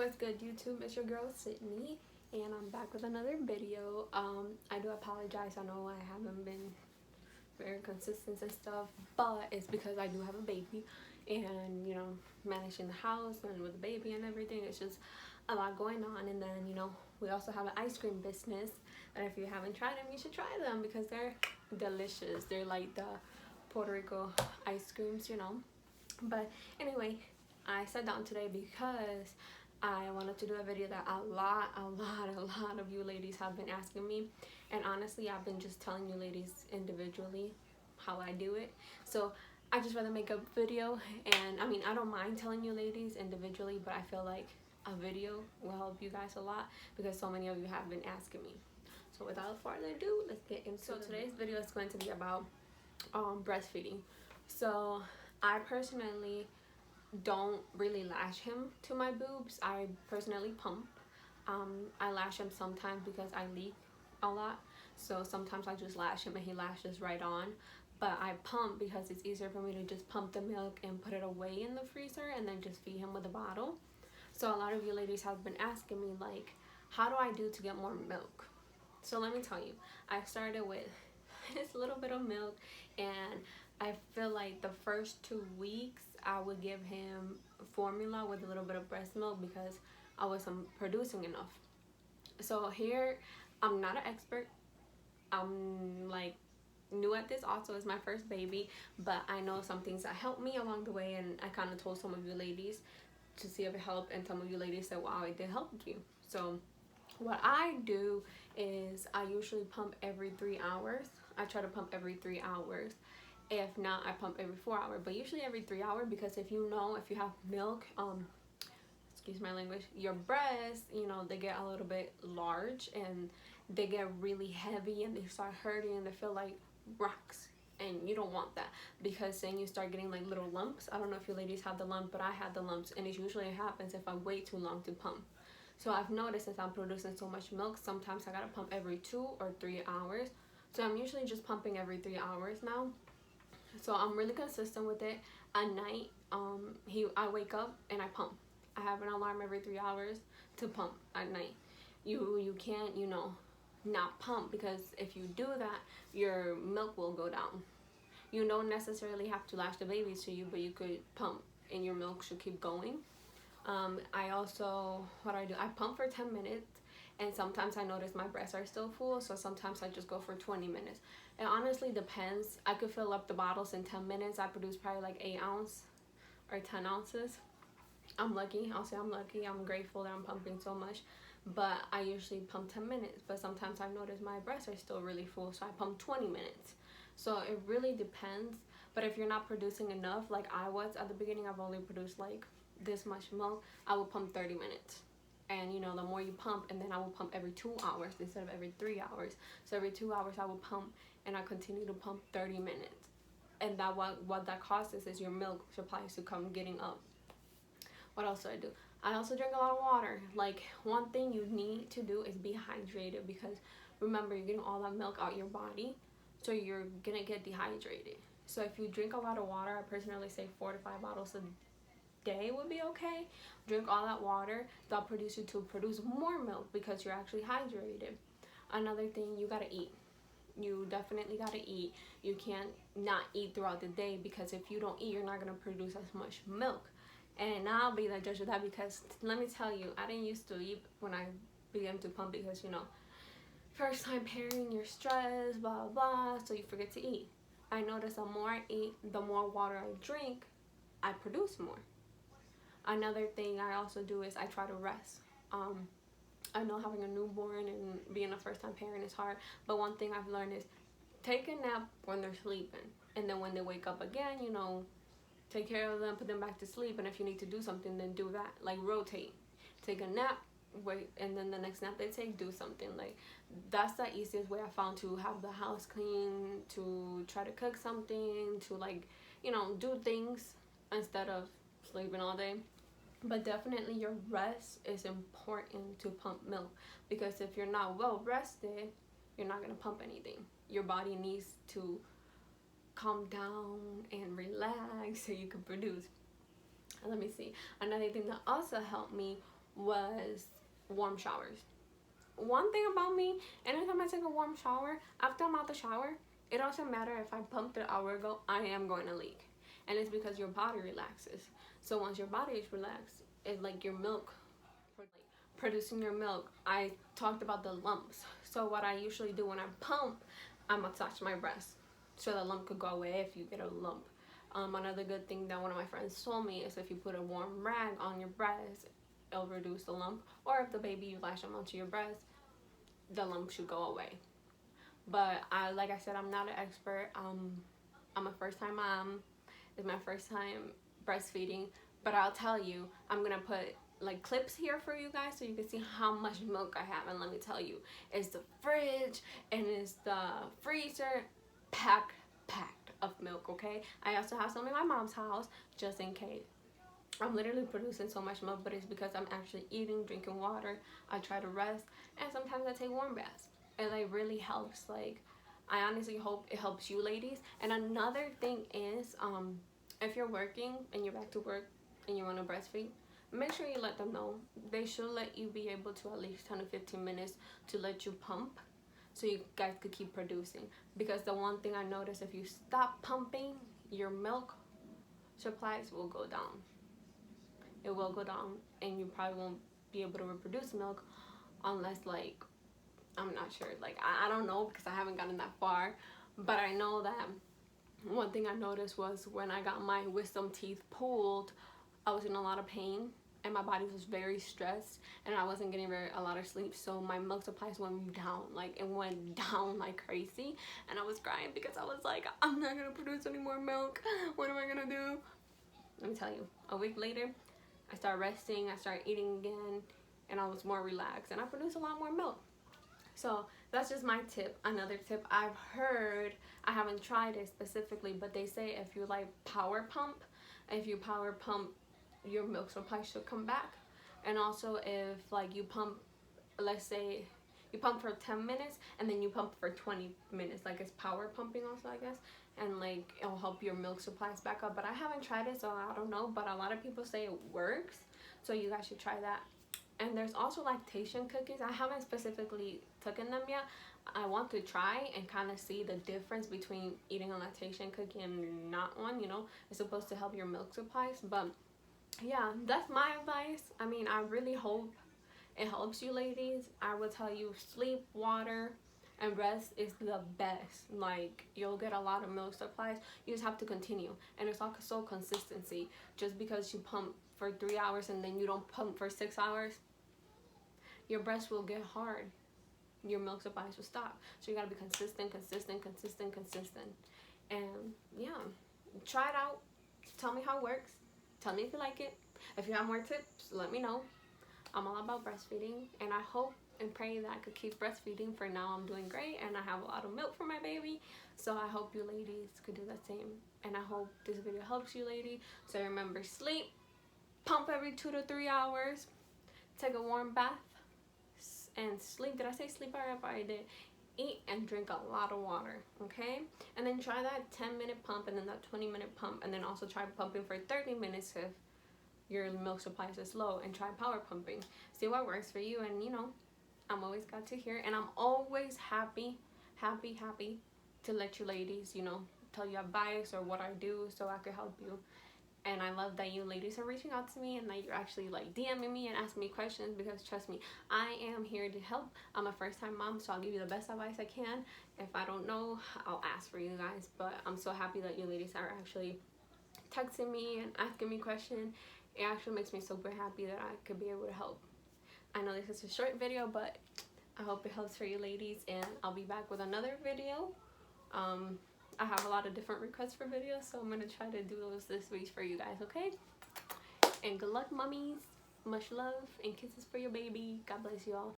What's good, YouTube? It's your girl Sydney, and I'm back with another video. I do apologize. I know I haven't been very consistent and stuff, but it's because I do have a baby, and managing the house and with the baby and everything, it's just a lot going on. And then we also have an ice cream business that if you haven't tried them, you should try them because they're delicious. They're like the Puerto Rico ice creams, But anyway, I sat down today because I wanted to do a video that a lot of you ladies have been asking me, and honestly I've been just telling you ladies individually how I do it. So I just rather make a video, and I mean I don't mind telling you ladies individually, but I feel like a video will help you guys a lot because so many of you have been asking me. So without further ado, let's get into it. So today's video is going to be about breastfeeding. So I personally don't really lash him to my boobs. I personally pump. I lash him sometimes because I leak a lot, so sometimes I just lash him and he lashes right on. But I pump because it's easier for me to just pump the milk and put it away in the freezer and then just feed him with a bottle. So a lot of you ladies have been asking me, like, how do I do to get more milk? So let me tell you, I started with this little bit of milk, and I feel like the first 2 weeks I would give him formula with a little bit of breast milk because I wasn't producing enough. So here, I'm not an expert. I'm like new at this also. It's my first baby, but I know some things that helped me along the way, and I kind of told some of you ladies to see if it helped, and some of you ladies said, wow, it did help you. So what I do is I usually pump every 3 hours. I try to pump every 3 hours. If not, I pump every 4 hours, but usually every 3 hours, because if you have milk, excuse my language, your breasts, they get a little bit large and they get really heavy and they start hurting and they feel like rocks, and you don't want that because then you start getting like little lumps. I don't know if you ladies have the lump, but I had the lumps, and it usually happens if I wait too long to pump. So I've noticed since I'm producing so much milk, sometimes I gotta pump every 2 or 3 hours. So I'm usually just pumping every 3 hours now. So I'm really consistent with it. At night, I wake up and I pump. I have an alarm every 3 hours to pump at night. You can't, not pump, because if you do that, your milk will go down. You don't necessarily have to latch the babies to you, but you could pump and your milk should keep going. I also, I pump for 10 minutes, and sometimes I notice my breasts are still full, so sometimes I just go for 20 minutes. It honestly depends. I could fill up the bottles in 10 minutes. I produce probably like 8 ounces or 10 ounces. I'm lucky. I'll say I'm lucky. I'm grateful that I'm pumping so much, but I usually pump 10 minutes, but sometimes I've noticed my breasts are still really full, so I pump 20 minutes. So it really depends. But if you're not producing enough, like I was at the beginning, I've only produced like this much milk, I will pump 30 minutes. And the more you pump, and then I will pump every 2 hours instead of every 3 hours. So every 2 hours I will pump, and I continue to pump 30 minutes. And that what that causes is your milk supplies to come getting up. What else do I do? I also drink a lot of water. Like, one thing you need to do is be hydrated, because remember, you're getting all that milk out your body, so you're gonna get dehydrated. So if you drink a lot of water, I personally say 4 to 5 bottles a day would be okay. Drink all that water. That'll produce you to produce more milk because you're actually hydrated. Another thing, you gotta eat. You definitely gotta eat. You can't not eat throughout the day, because if you don't eat, you're not gonna produce as much milk. And I'll be the judge of that, because let me tell you, I didn't used to eat when I began to pump, because first time pairing, you're stressed, blah blah, so you forget to eat. I notice the more I eat, the more water I drink, I produce more. Another thing I also do is I try to rest. I know having a newborn and being a first time parent is hard, but one thing I've learned is take a nap when they're sleeping, and then when they wake up again, take care of them, put them back to sleep, and if you need to do something, then do that. Like, rotate. Take a nap, wait, and then the next nap they take, do something. Like, that's the easiest way I found to have the house clean, to try to cook something, to do things instead of sleeping all day. But definitely your rest is important to pump milk, because if you're not well rested, you're not going to pump anything. Your body needs to calm down and relax so you can produce. Let me see. Another thing that also helped me was warm showers. One thing about me, anytime I take a warm shower, after I'm out the shower, it doesn't matter if I pumped an hour ago, I am going to leak. And it's because your body relaxes. So once your body is relaxed, it's like your milk, producing your milk. I talked about the lumps. So what I usually do when I pump, I massage my breast so the lump could go away if you get a lump. Another good thing that one of my friends told me is if you put a warm rag on your breast, it'll reduce the lump. Or if the baby, you lash them onto your breast, the lump should go away. But like I said, I'm not an expert. I'm a first-time mom. It's my first time breastfeeding. But I'll tell you, I'm gonna put like clips here for you guys so you can see how much milk I have. And let me tell you, it's the fridge and it's the freezer packed of milk. Okay, I also have some in my mom's house just in case. I'm literally producing so much milk, but it's because I'm actually eating, drinking water. I try to rest, and sometimes I take warm baths. It like really helps. Like, I honestly hope it helps you ladies. And another thing is, if you're working and you're back to work and you want to breastfeed, make sure you let them know. They should let you be able to at least 10 to 15 minutes to let you pump, so you guys could keep producing. Because the one thing I noticed, if you stop pumping, your milk supplies will go down. It will go down, and you probably won't be able to reproduce milk unless, like, I'm not sure, like, I don't know, because I haven't gotten that far. But I know that one thing I noticed was when I got my wisdom teeth pulled, I was in a lot of pain and my body was very stressed, and I wasn't getting a lot of sleep. So my milk supplies went down, like it went down like crazy, and I was crying because I was like, I'm not gonna produce any more milk. What am I gonna do? Let me tell you, a week later I started resting, I started eating again, and I was more relaxed, and I produced a lot more milk. So that's just my tip. Another tip I've heard, I haven't tried it specifically, but they say if you like power pump, your milk supply should come back. And also if like you pump, let's say you pump for 10 minutes and then you pump for 20 minutes, like it's power pumping also, I guess, and like it'll help your milk supplies back up. But I haven't tried it, so I don't know, but a lot of people say it works, so you guys should try that. And there's also lactation cookies. I haven't specifically taken them yet. I want to try and kind of see the difference between eating a lactation cookie and not one. You know, it's supposed to help your milk supplies. But yeah, that's my advice. I mean, I really hope it helps you ladies. I will tell you, sleep, water, and rest is the best. Like, you'll get a lot of milk supplies. You just have to continue. And it's also consistency. Just because you pump for 3 hours and then you don't pump for 6 hours, your breast will get hard. Your milk supplies will stop. So you gotta be consistent. And yeah, try it out. Tell me how it works. Tell me if you like it. If you have more tips, let me know. I'm all about breastfeeding, and I hope and pray that I could keep breastfeeding. For now, I'm doing great, and I have a lot of milk for my baby. So I hope you ladies could do the same. And I hope this video helps you, lady. So remember, sleep, pump every 2 to 3 hours, take a warm bath, and sleep. Did I say sleep? I did. Eat and drink a lot of water, okay? And then try that 10-minute pump and then that 20-minute pump, and then also try pumping for 30 minutes if your milk supply is low, and try power pumping. See what works for you. And you know, I'm always glad to hear, and I'm always happy to let you ladies, you know, tell you advice or what I do so I could help you. And I love that you ladies are reaching out to me and that you're actually like DMing me and asking me questions, because trust me, I am here to help. I'm a first-time mom, so I'll give you the best advice I can. If I don't know, I'll ask for you guys. But I'm so happy that you ladies are actually texting me and asking me questions. It actually makes me super happy that I could be able to help. I know this is a short video, but I hope it helps for you ladies, and I'll be back with another video. I have a lot of different requests for videos, so I'm going to try to do those this week for you guys, okay? And good luck, mummies. Much love and kisses for your baby. God bless you all.